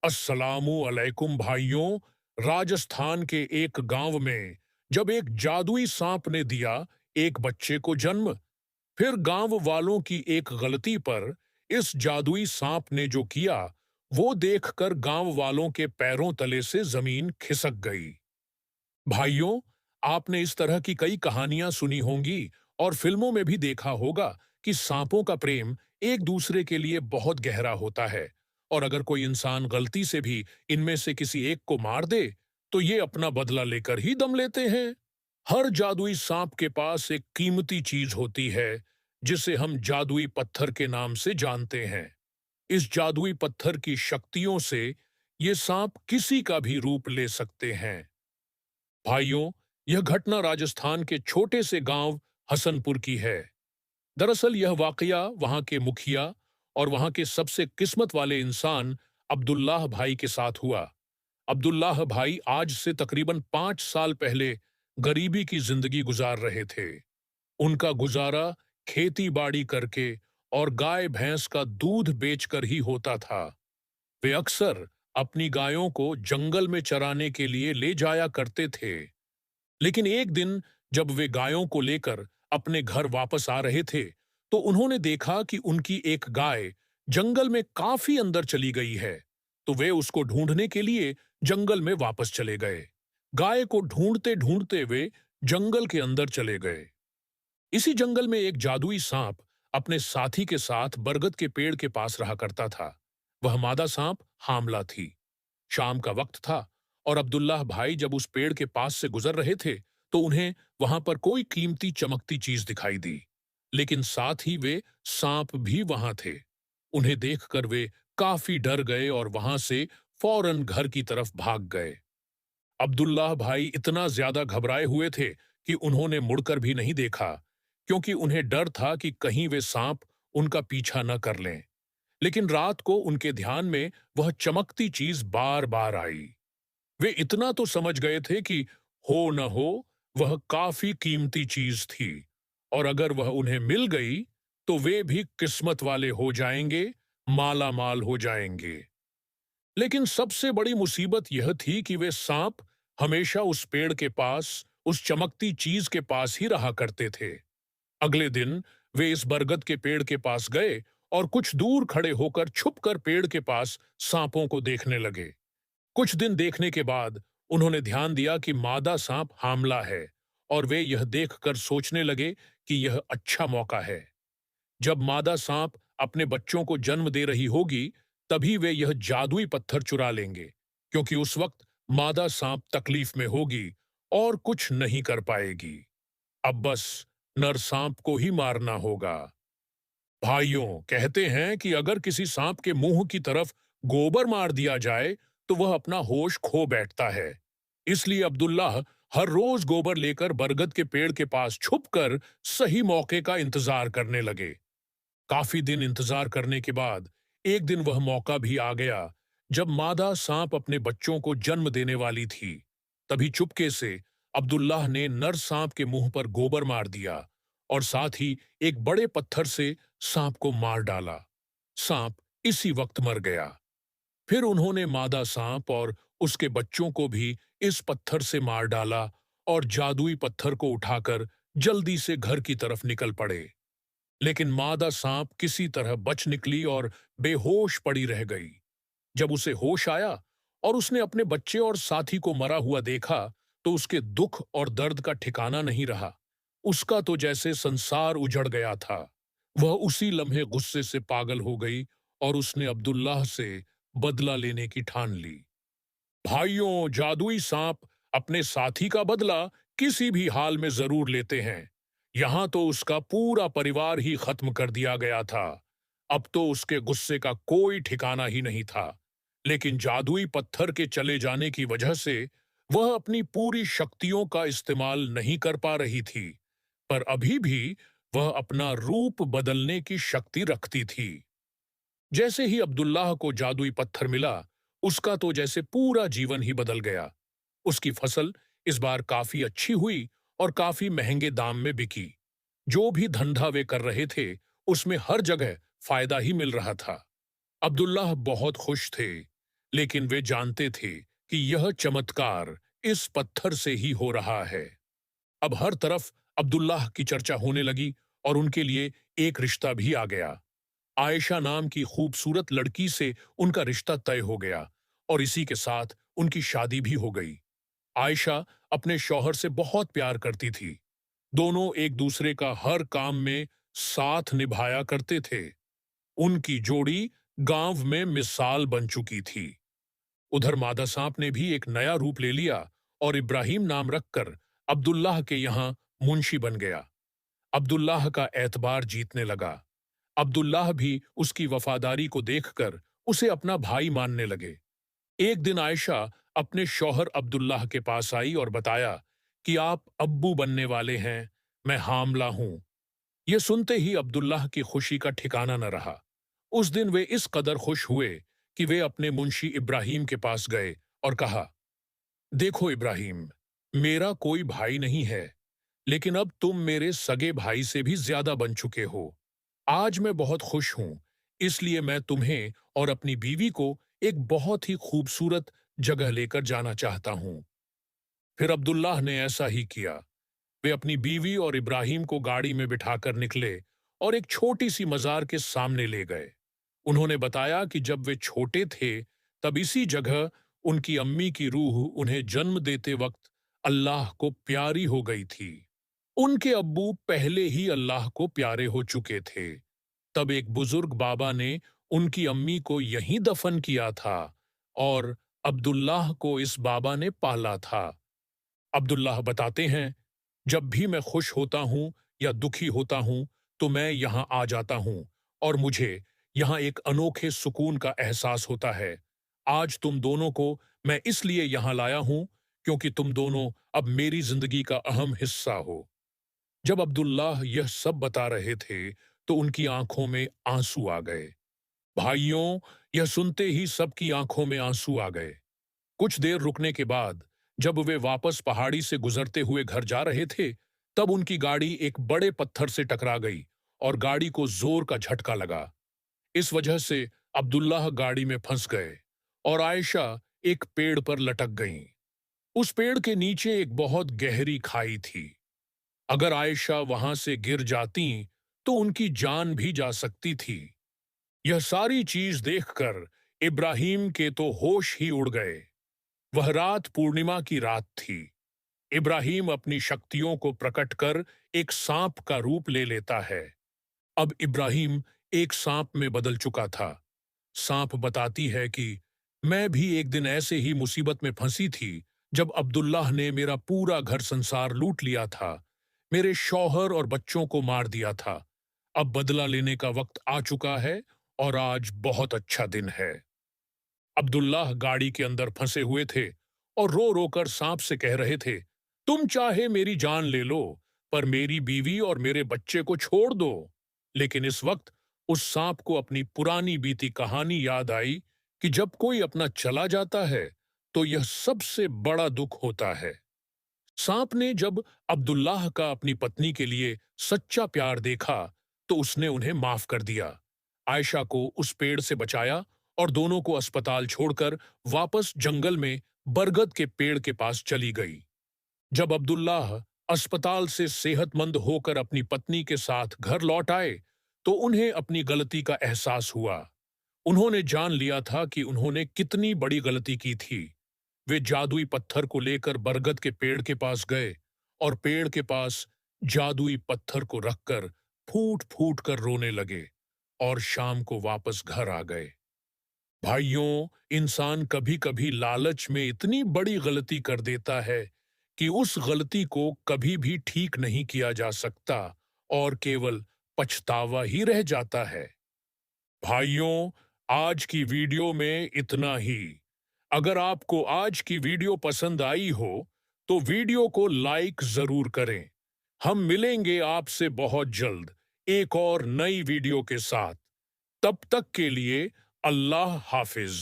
अस्सलामु अलैकुम भाइयों। राजस्थान के एक गांव में जब एक जादुई सांप ने दिया एक बच्चे को जन्म, फिर गांव वालों की एक गलती पर इस जादुई सांप ने जो किया, वो देखकर गांव वालों के पैरों तले से जमीन खिसक गई। भाइयों, आपने इस तरह की कई कहानियां सुनी होंगी और फिल्मों में भी देखा होगा कि सांपों का प्रेम एक दूसरे के लिए बहुत गहरा होता है, और अगर कोई इंसान गलती से भी इनमें से किसी एक को मार दे, तो ये अपना बदला लेकर ही दम लेते हैं। हर जादुई सांप के पास एक कीमती चीज होती है, जिसे हम जादुई पत्थर के नाम से जानते हैं। इस जादुई पत्थर की शक्तियों से ये सांप किसी का भी रूप ले सकते हैं। भाइयों, यह घटना राजस्थान के छोटे से गांव हसनपुर की है। दरअसल यह वाकया वहां के मुखिया और वहां के सबसे किस्मत वाले इंसान अब्दुल्लाह भाई के साथ हुआ। अब्दुल्लाह भाई आज से तकरीबन 5 साल पहले गरीबी की जिंदगी गुजार रहे थे। उनका गुजारा खेती बाड़ी करके और गाय भैंस का दूध बेचकर ही होता था। वे अक्सर अपनी गायों को जंगल में चराने के लिए ले जाया करते थे। लेकिन एक दिन जब वे गायों को लेकर अपने घर वापस आ रहे थे, तो उन्होंने देखा कि उनकी एक गाय जंगल में काफी अंदर चली गई है। तो वे उसको ढूंढने के लिए जंगल में वापस चले गए। गाय को ढूंढते ढूंढते वे जंगल के अंदर चले गए। इसी जंगल में एक जादुई सांप अपने साथी के साथ बरगद के पेड़ के पास रहा करता था। वह मादा सांप हामला थी। शाम का वक्त था और अब्दुल्लाह भाई जब उस पेड़ के पास से गुजर रहे थे, तो उन्हें वहां पर कोई कीमती चमकती चीज दिखाई दी। लेकिन साथ ही वे सांप भी वहां थे। उन्हें देखकर वे काफी डर गए और वहां से फौरन घर की तरफ भाग गए। अब्दुल्लाह भाई इतना ज्यादा घबराए हुए थे कि उन्होंने मुड़कर भी नहीं देखा, क्योंकि उन्हें डर था कि कहीं वे सांप उनका पीछा न कर लें। लेकिन रात को उनके ध्यान में वह चमकती चीज बार बार आई। वे इतना तो समझ गए थे कि हो न हो, वह काफी कीमती चीज थी, और अगर वह उन्हें मिल गई तो वे भी किस्मत वाले हो जाएंगे, माला माल हो जाएंगे। लेकिन सबसे बड़ी मुसीबत यह थी कि वे सांप हमेशा उस पेड़ के पास, उस चमकती चीज के पास ही रहा करते थे। अगले दिन वे इस बरगद के पेड़ के पास गए और कुछ दूर खड़े होकर छुपकर पेड़ के पास सांपों को देखने लगे। कुछ दिन देखने के बाद उन्होंने ध्यान दिया कि मादा सांप हामला है, और वे यह देखकर सोचने लगे कि यह अच्छा मौका है। जब मादा सांप अपने बच्चों को जन्म दे रही होगी, तभी वे यह जादुई पत्थर चुरा लेंगे, क्योंकि उस वक्त मादा सांप तकलीफ में होगी और कुछ नहीं कर पाएगी। अब बस नर सांप को ही मारना होगा। भाइयों, कहते हैं कि अगर किसी सांप के मुंह की तरफ गोबर मार दिया जाए, तो वह अपना होश खो बैठता है। इसलिए अब्दुल्लाह हर रोज गोबर लेकर बरगद के पेड़ के पास छुपकर सही मौके का इंतजार करने लगे। काफी दिन इंतजार करने के बाद एक दिन वह मौका भी आ गया, जब मादा सांप अपने बच्चों को जन्म देने वाली थी। तभी चुपके से अब्दुल्लाह ने नर सांप के मुंह पर गोबर मार दिया और साथ ही एक बड़े पत्थर से सांप को मार डाला। सांप इसी वक्त मर गया। फिर उन्होंने मादा सांप और उसके बच्चों को भी इस पत्थर से मार डाला और जादुई पत्थर को उठाकर जल्दी से घर की तरफ निकल पड़े। लेकिन मादा सांप किसी तरह बच निकली और बेहोश पड़ी रह गई। जब उसे होश आया और उसने अपने बच्चे और साथी को मरा हुआ देखा, तो उसके दुख और दर्द का ठिकाना नहीं रहा। उसका तो जैसे संसार उजड़ गया था। वह उसी लम्हे गुस्से से पागल हो गई और उसने अब्दुल्लाह से बदला लेने की ठान ली। भाइयों, जादुई सांप अपने साथी का बदला किसी भी हाल में जरूर लेते हैं। यहां तो उसका पूरा परिवार ही खत्म कर दिया गया था। अब तो उसके गुस्से का कोई ठिकाना ही नहीं था। लेकिन जादुई पत्थर के चले जाने की वजह से वह अपनी पूरी शक्तियों का इस्तेमाल नहीं कर पा रही थी, पर अभी भी वह अपना रूप बदलने की शक्ति रखती थी। जैसे ही अब्दुल्लाह को जादुई पत्थर मिला, उसका तो जैसे पूरा जीवन ही बदल गया। उसकी फसल इस बार काफी अच्छी हुई और काफी महंगे दाम में बिकी। जो भी धंधा वे कर रहे थे, उसमें हर जगह फायदा ही मिल रहा था। अब्दुल्लाह बहुत खुश थे। लेकिन वे जानते थे कि यह चमत्कार इस पत्थर से ही हो रहा है। अब हर तरफ अब्दुल्लाह की चर्चा होने लगी और उनके लिए एक रिश्ता भी आ गया। आयशा नाम की खूबसूरत लड़की से उनका रिश्ता तय हो गया और इसी के साथ उनकी शादी भी हो गई। आयशा अपने शौहर से बहुत प्यार करती थी। दोनों एक दूसरे का हर काम में साथ निभाया करते थे। उनकी जोड़ी गांव में मिसाल बन चुकी थी। उधर मादा सांप ने भी एक नया रूप ले लिया और इब्राहिम नाम रखकर अब्दुल्लाह के यहाँ मुंशी बन गया। अब्दुल्लाह का एतबार जीतने लगा। अब्दुल्लाह भी उसकी वफादारी को देखकर उसे अपना भाई मानने लगे। एक दिन आयशा अपने शौहर अब्दुल्लाह के पास आई और बताया कि आप अब्बू बनने वाले हैं, मैं हामला हूं। यह सुनते ही अब्दुल्लाह की खुशी का ठिकाना न रहा। उस दिन वे इस कदर खुश हुए कि वे अपने मुंशी इब्राहिम के पास गए और कहा, देखो इब्राहिम, मेरा कोई भाई नहीं है, लेकिन अब तुम मेरे सगे भाई से भी ज्यादा बन चुके हो। आज मैं बहुत खुश हूं, इसलिए मैं तुम्हें और अपनी बीवी को एक बहुत ही खूबसूरत जगह लेकर जाना चाहता हूं। फिर अब्दुल्लाह ने ऐसा ही किया। वे अपनी बीवी और इब्राहिम को गाड़ी में बिठाकर निकले और एक छोटी सी मजार के सामने ले गए। उन्होंने बताया कि जब वे छोटे थे, तब इसी जगह उनकी अम्मी की रूह उन्हें जन्म देते वक्त अल्लाह को प्यारी हो गई थी। उनके अब्बू पहले ही अल्लाह को प्यारे हो चुके थे। तब एक बुजुर्ग बाबा ने उनकी अम्मी को यहीं दफन किया था और अब्दुल्लाह को इस बाबा ने पाला था। अब्दुल्लाह बताते हैं, जब भी मैं खुश होता हूँ या दुखी होता हूँ, तो मैं यहाँ आ जाता हूँ और मुझे यहाँ एक अनोखे सुकून का एहसास होता है। आज तुम दोनों को मैं इसलिए यहाँ लाया हूँ क्योंकि तुम दोनों अब मेरी जिंदगी का अहम हिस्सा हो। जब अब्दुल्लाह यह सब बता रहे थे, तो उनकी आंखों में आंसू आ गए। भाइयों, यह सुनते ही सबकी आंखों में आंसू आ गए। कुछ देर रुकने के बाद जब वे वापस पहाड़ी से गुजरते हुए घर जा रहे थे, तब उनकी गाड़ी एक बड़े पत्थर से टकरा गई और गाड़ी को जोर का झटका लगा। इस वजह से अब्दुल्लाह गाड़ी में फंस गए और आयशा एक पेड़ पर लटक गईं। उस पेड़ के नीचे एक बहुत गहरी खाई थी। अगर आयशा वहां से गिर जाती तो उनकी जान भी जा सकती थी। यह सारी चीज देखकर इब्राहिम के तो होश ही उड़ गए। वह रात पूर्णिमा की रात थी। इब्राहिम अपनी शक्तियों को प्रकट कर एक सांप का रूप ले लेता है। अब इब्राहिम एक सांप में बदल चुका था। सांप बताती है कि मैं भी एक दिन ऐसे ही मुसीबत में फंसी थी, जब अब्दुल्लाह ने मेरा पूरा घर संसार लूट लिया था, मेरे शौहर और बच्चों को मार दिया था। अब बदला लेने का वक्त आ चुका है और आज बहुत अच्छा दिन है। अब्दुल्लाह गाड़ी के अंदर फंसे हुए थे और रो रो कर सांप से कह रहे थे, तुम चाहे मेरी जान ले लो, पर मेरी बीवी और मेरे बच्चे को छोड़ दो। लेकिन इस वक्त उस सांप को अपनी पुरानी बीती कहानी याद आई कि जब कोई अपना चला जाता है, तो यह सबसे बड़ा दुख होता है। सांप ने जब अब्दुल्लाह का अपनी पत्नी के लिए सच्चा प्यार देखा, तो उसने उन्हें माफ कर दिया। आयशा को उस पेड़ से बचाया और दोनों को अस्पताल छोड़कर वापस जंगल में बरगद के पेड़ के पास चली गई। जब अब्दुल्लाह अस्पताल से सेहतमंद होकर अपनी पत्नी के साथ घर लौट आए, तो उन्हें अपनी गलती का एहसास हुआ। उन्होंने जान लिया था कि उन्होंने कितनी बड़ी गलती की थी। वे जादुई पत्थर को लेकर बरगद के पेड़ के पास गए और पेड़ के पास जादुई पत्थर को रखकर फूट फूट कर रोने लगे और शाम को वापस घर आ गए। भाइयों, इंसान कभी कभी लालच में इतनी बड़ी गलती कर देता है कि उस गलती को कभी भी ठीक नहीं किया जा सकता और केवल पछतावा ही रह जाता है। भाइयों, आज की वीडियो में इतना ही। अगर आपको आज की वीडियो पसंद आई हो, तो वीडियो को लाइक जरूर करें। हम मिलेंगे आपसे बहुत जल्द एक और नई वीडियो के साथ। तब तक के लिए अल्लाह हाफिज।